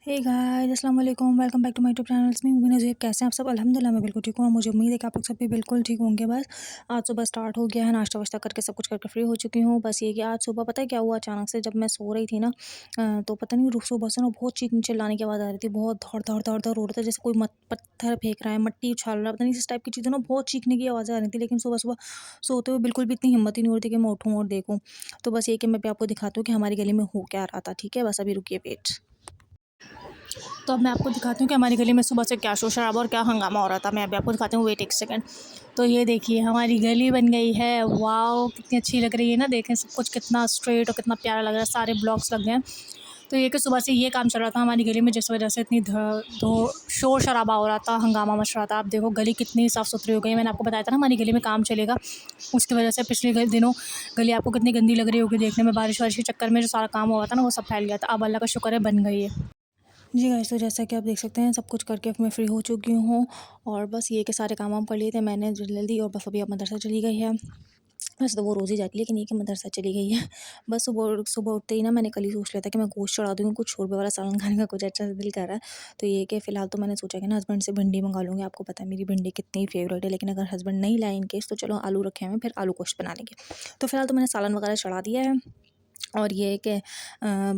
हे guys अस्सलाम वालेकुम, welcome back to my YouTube channels में उम्मीद है कैसे हैं आप सब। अल्हम्दुलिल्लाह मैं बिल्कुल ठीक हूँ और मुझे उम्मीद है कि आप लोग सब भी बिल्कुल ठीक होंगे। बस आज सुबह स्टार्ट हो गया है, नाश्ता वाश्ता करके सब कुछ करके फ्री हो चुकी हूँ। बस ये कि आज सुबह पता है क्या हुआ, अचानक से जब मैं सो रही थी ना तो पता नहीं सुबह से ना बहुत चीखने चिल्लाने की आवाज़ आ रही थी। बहुत धड़ धड़ धड़ धड़ हो रहा था, जैसे कोई पत्थर फेंक रहा है, मट्टी उछाल रहा है, पता नहीं इस टाइप की चीज़ें ना, बहुत चीखने की आवाज़ें आ रही थी। लेकिन सुबह सुबह सोते हुए बिल्कुल भी इतनी हिम्मत ही नहीं हो रही थी कि मैं उठूँ और देखूँ। तो बस ये कि मैं भी आपको दिखाती हूँ कि हमारी गली में हो क्या रहा था। ठीक है, बस अभी रुकिए वेट। तो अब मैं आपको दिखाती हूँ कि हमारी गली में सुबह से क्या शोर शराबा और क्या हंगामा हो रहा था। मैं अभी आपको दिखाती हूँ, वेट एक सेकंड। तो ये देखिए हमारी गली बन गई है। वाओ, कितनी अच्छी लग रही है ना, देखें सब कुछ कितना स्ट्रेट और कितना प्यारा लग रहा है, सारे ब्लॉक्स लग गए हैं। तो ये कि सुबह से ये काम चल रहा था हमारी गली में, जिस वजह से इतनी शोर शराबा हो रहा था, हंगामा मच रहा था। आप देखो गली कितनी साफ़ सुथरी हो गई है। मैंने आपको बताया था ना हमारी गली में काम चलेगा, उसकी वजह से पिछले दिनों गली आपको कितनी गंदी लग रही होगी देखने में। बारिश वारिश के चक्कर में जो सारा काम हुआ था ना, वो सब फैल गया था। अब अल्लाह का शुक्र है बन गई है। जी गाइस, तो जैसा कि आप देख सकते हैं सब कुछ करके अब मैं फ्री हो चुकी हूँ और बस ये कि सारे काम वाम कर लिए थे मैंने जल्दी। और बस अभी अब मदरसा चली गई है। वैसे तो वो रोज़ ही जाती है, लेकिन ये कि मदरसा चली गई है। बस सुबह सुबह उठते ही ना मैंने कल ही सोच लिया था कि मैं गोश्त चढ़ा दूँगी, कुछ शोरबे वाला सालन खाने का कुछ अच्छा सा दिल कर रहा है। तो ये कि फ़िलहाल तो मैंने सोचा कि ना हस्बैंड से भिंडी मंगा लूँगी। आपको पता है मेरी भिंडी कितनी फ़ेवरेट है, लेकिन अगर हस्बैंड नहीं लाए इन केस तो चलो आलू रखे हुए हैं, फिर आलू गोश्त बना लेंगे। तो फ़िलहाल तो मैंने सालन वगैरह चढ़ा दिया है। और ये है कि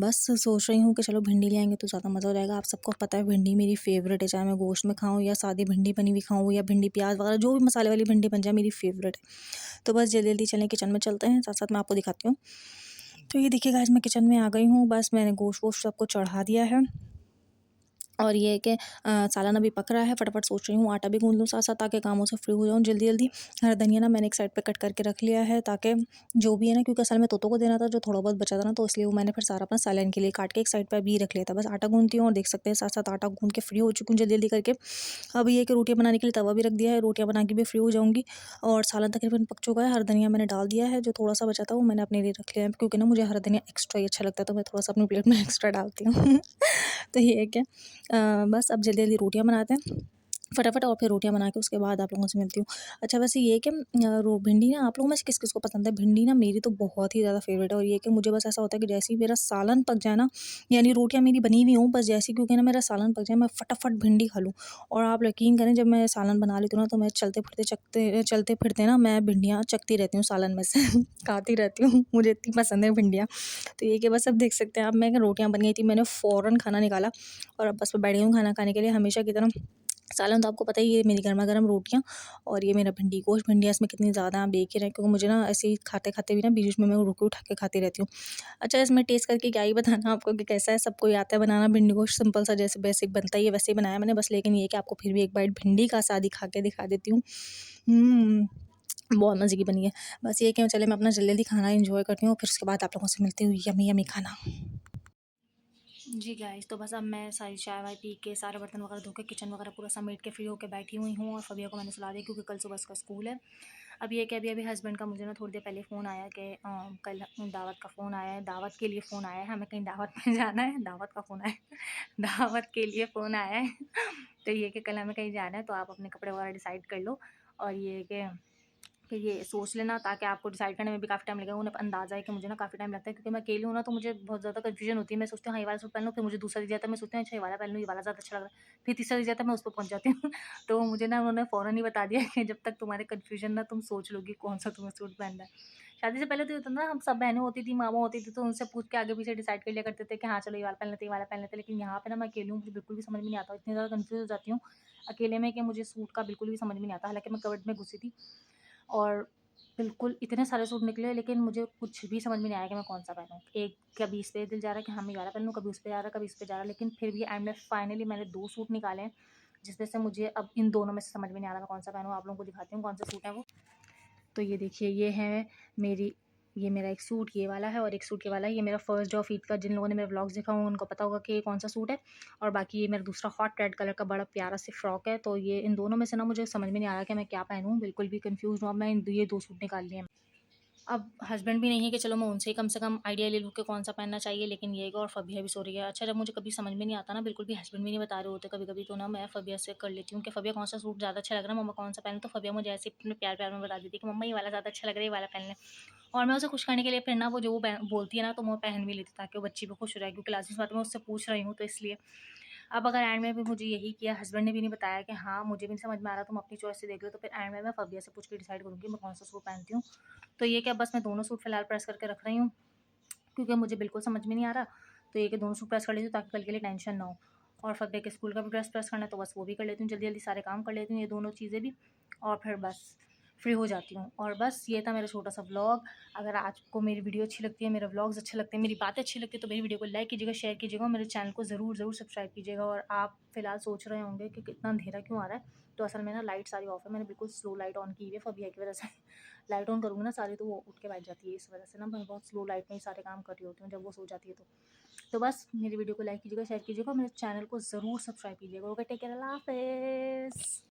बस सोच रही हूँ कि चलो भिंडी ले आएँगे तो ज़्यादा मज़ा हो जाएगा। आप सबको पता है भिंडी मेरी फ़ेवरेट है, चाहे मैं गोश्त में खाऊँ या सादी भिंडी बनी हुई खाऊँ या भिंडी प्याज़ वगैरह जो भी मसाले वाली भिंडी बन जाए मेरी फ़ेवरेट है। तो बस जल्दी-जल्दी चलें किचन में चलते हैं, साथ-साथ मैं आपको दिखाती हूँ। तो ये देखिए गाइस मैं किचन में आ गई हूँ, बस मैंने गोश्त वोश्त सबको चढ़ा दिया है। और ये है कि सालन अभी पक रहा है, फटाफट सोच रही हूँ आटा भी गूँध लूँ साथ-साथ, ताकि कामों से फ्री हो जाऊँ जल्दी-जल्दी। हरा धनिया ना मैंने एक साइड पे कट करके रख लिया है, ताकि जो भी है ना, क्योंकि असल में तोतों को देना था, जो थोड़ा बहुत बचा था ना, तो इसलिए वो मैंने फिर सारा अपना सालन के लिए काट के एक साइड पे अभी रख लिया था। बस आटा गूँधती हूँ और देख सकते हैं साथ-साथ आटा गूँध के फ्री हो चुकी हूँ जल्दी-जल्दी करके। अब ये है कि रोटियाँ बनाने के लिए तवा भी रख दिया है, रोटियाँ बना के भी फ्री हो जाऊँगी। और सालन तकरीबन पक चुका है, हरा धनिया मैंने डाल दिया है, जो थोड़ा-सा बचा था वो मैंने अपने लिए रख लिया है, क्योंकि ना मुझे हरा धनिया एक्स्ट्रा ही अच्छा लगता है, तो मैं थोड़ा-सा अपनी प्लेट में एक्स्ट्रा डालती हूँ। तो ये है कि बस अब जल्दी-जल्दी रोटियाँ बनाते हैं फटाफट, और फिर रोटियाँ बना के उसके बाद आप लोगों से मिलती हूँ। अच्छा वैसे ये है कि रो भिंडी ना आप लोगों में से किस-किस को पसंद है? भिंडी ना मेरी तो बहुत ही ज़्यादा फ़ेवरेट है। और ये है कि मुझे बस ऐसा होता है कि जैसे ही मेरा सालन पक जाए ना, यानी रोटियाँ मेरी बनी हुई हों, बस जैसे ही क्योंकि ना मेरा सालन पक जाए, मैं फटाफट भिंडी खा लूँ। और आप यकीन करें, जब मैं सालन बना लेती हूँ ना, तो मैं चलते-फिरते ना मैं भिंडियाँ चखती रहती हूँ सालन में से खाती रहती हूँ। मुझे इतनी पसंद है भिंडियाँ। तो ये कि बस अब देख सकते हैं, अब मैं रोटियाँ बन गई थी, मैंने फ़ौरन खाना निकाला और अब बस मैं बैठी हूँ खाना खाने के लिए हमेशा की तरह। सालन तो आपको पता ही है, मेरी गरमा-गरम रोटियाँ और ये मेरा भिंडी गोश्त। भिंडियाँ इसमें कितनी ज़्यादा आप देख ही रहे हैं, क्योंकि मुझे ना ऐसे ही खाते-खाते भी ना बीच-बीच में मैं रुक के उठा के खाती रहती हूँ। अच्छा इसमें टेस्ट करके क्या ही बताना आपको कि कैसा है, सबको ही आता है बनाना भिंडी गोश्त, सिंपल सा जैसे बेसिक बनता ही है वैसे ही बनाया मैंने बस। लेकिन ये है कि आपको फिर भी एक बाइट भिंडी का सादी खा के दिखा देती हूँ। हुँ, बहुत मज़े की बनी है। बस ये है कि चलिए मैं अपना जल्दी-जल्दी खाना एन्जॉय करती हूँ, फिर उसके बाद आप लोगों से मिलती हूँ यम्मी-यम्मी खाना। जी गाइस, तो बस अब मैं सारी चाय वाय पी के, सारे बर्तन वगैरह धो के, किचन वगैरह पूरा समेट के फ्री होके बैठी हुई हूँ। और फ़बिया को मैंने सुला दिया क्योंकि कल सुबह उसका स्कूल है। अब ये है कि अभी हस्बैंड का मुझे ना थोड़ी देर पहले फ़ोन आया कि कल दावत का फ़ोन आया है, दावत के लिए फ़ोन आया है, हमें कहीं दावत में जाना है, दावत का फ़ोन आया है दावत के लिए फ़ोन आया है तो ये है कि कल हमें कहीं जाना है, तो आप अपने कपड़े वगैरह डिसाइड कर लो। और ये है कि फिर ये सोच लेना, ताकि आपको डिसाइड करने में भी काफ़ी टाइम लगेगा। उन्हें अंदाज़ा है कि मुझे ना काफ़ी टाइम लगता है, क्योंकि मैं अकेली हूँ ना, तो मुझे बहुत ज़्यादा कन्फ्यूजन होती है। मैं सोचती हूँ हाँ ये वाला सूट पहन लूँ, फिर मुझे दूसरा दिख जाता है, मैं सोचती हूँ अच्छा ये वाला पहन लूँ, ये वाला ज़्यादा अच्छा लग रहा है, फिर तीसरा दिख जाता है, मैं उस पे पहुँच जाती हूँ तो मुझे ना उन्होंने फ़ौरन ही बता दिया कि जब तक तुम्हारे कन्फ्यूजन ना तुम सोच लोगी कौन सा तुम्हें सूट पहनना है। शादी से पहले तो ये होता ना, हम सब बहनें होती थी, मामा होती थी, तो उनसे पूछ के आगे पीछे डिसाइड कर लिया करते थे कि हाँ चलो ये वाला पहन लेते, ये वाला पहन लेते। लेकिन यहाँ पे ना मैं अकेली हूँ, मुझे बिल्कुल भी समझ में नहीं आता, इतनी ज़्यादा कन्फ्यूज़ हो जाती हूँ अकेले में कि मुझे सूट का बिल्कुल भी समझ में नहीं आता। हालाँकि मैं कबर्ड में घुसी थी और बिल्कुल इतने सारे सूट निकले, लेकिन मुझे कुछ भी समझ में नहीं आया कि मैं कौन-सा पहनूँ। एक कभी इस पे दिल जा रहा है कि हाँ, मैं ये वाला पहन लूँ, कभी उस पे जा रहा है, कभी इस पे जा रहा है, लेकिन फिर भी एंड में फाइनली मैंने 2 सूट निकाले हैं, जिसमें से मुझे अब इन दोनों में से समझ में नहीं आ रहा मैं कौन-सा पहनूँ। आप लोगों को दिखाती हूँ कौन-से सूट हैं वो। तो ये देखिए मेरी ये मेरा एक सूट ये वाला है और एक सूट ये वाला है। ये मेरा फर्स्ट डे ऑफ ईद का, जिन लोगों ने मेरे व्लॉग्स देखा होंगे उनको पता होगा कि ये कौन-सा सूट है। और बाकी ये मेरा दूसरा हॉट रेड कलर का बड़ा प्यारा सी फ्रॉक है। तो ये इन दोनों में से ना मुझे समझ में नहीं आ रहा कि मैं क्या पहनूँ, बिल्कुल भी कन्फ्यूज़ हूँ। अब मैं इन ये 2 सूट निकाल लिए हैं। अब हस्बैंड भी नहीं है कि चलो मैं उनसे ही कम से कम आइडिया ले लूँ कि कौन-सा पहनना चाहिए, लेकिन ये है कि और फ़बिया भी सो रही है। अच्छा, जब मुझे कभी समझ में नहीं आता ना, बिल्कुल भी हस्बैंड भी नहीं बता रहे होते कभी-कभी, तो ना मैं फ़बिया से कर लेती हूँ कि फ़बिया कौन-सा सूट ज़्यादा अच्छा लग रहा है, मम्मा कौन-सा पहनूँ? तो फ़बिया मुझे ऐसे ही अपने प्यार-प्यार में बता देती है कि मम्मा ये वाला ज़्यादा अच्छा लग रहा है, ये वाला पहन ले। और मैं उसे खुश करने के लिए फिर ना वो जो वो बोलती है ना, तो मैं पहन भी लेती हूँ ताकि वो बच्ची भी खुश हो जाए, क्योंकि लाज़िम सी बात है मैं उससे पूछ रही हूँ तो इसलिए। अब अगर एंड में भी मुझे यही किया, हस्बैंड ने भी नहीं बताया कि हाँ, मुझे भी नहीं समझ में आ रहा, तुम अपनी चॉइस से देख लो, तो फिर एंड में मैं फ़बिया से पूछ के डिसाइड करूँगी मैं कौन-सा सूट पहनती हूँ। तो ये क्या, बस मैं दोनों सूट फिलहाल प्रेस करके रख रही हूँ, क्योंकि मुझे बिल्कुल समझ में नहीं आ रहा। तो ये कि दोनों सूट प्रेस कर लेती हूँ ताकि कल के लिए टेंशन ना हो। और फ़तेह के स्कूल का भी ड्रेस प्रेस करना है, तो बस वो भी कर लेती हूँ, जल्दी-जल्दी सारे काम कर लेती हूँ, ये दोनों चीज़ें भी, और फिर बस फ्री हो जाती हूँ। और बस ये था मेरा छोटा-सा व्लॉग। अगर आपको मेरी वीडियो अच्छी लगती है, मेरे व्लॉग्स अच्छे लगते हैं, मेरी बातें अच्छी लगती है, तो मेरी वीडियो को लाइक कीजिएगा, शेयर कीजिएगा और मेरे चैनल को ज़रूर सब्सक्राइब कीजिएगा। और आप फिलहाल सोच रहे होंगे कि कितना अंधेरा क्यों आ रहा है, तो असल में ना लाइट सारी ऑफ है, मैंने बिल्कुल स्लो लाइट ऑन की हुई है फ़बिया की वजह से। लाइट ऑन करूँगी ना सारी, तो वो उठ के बैठ जाती है, इस वजह से ना मैं बहुत स्लो लाइट में ही सारे काम कर रही होती हूँ जब वो सो जाती है तो। तो बस मेरी वीडियो को लाइक कीजिएगा, शेयर कीजिएगा और मेरे चैनल को ज़रूर सब्सक्राइब कीजिएगा। ओके, टेक केयर, अल्लाह हाफ़िज़।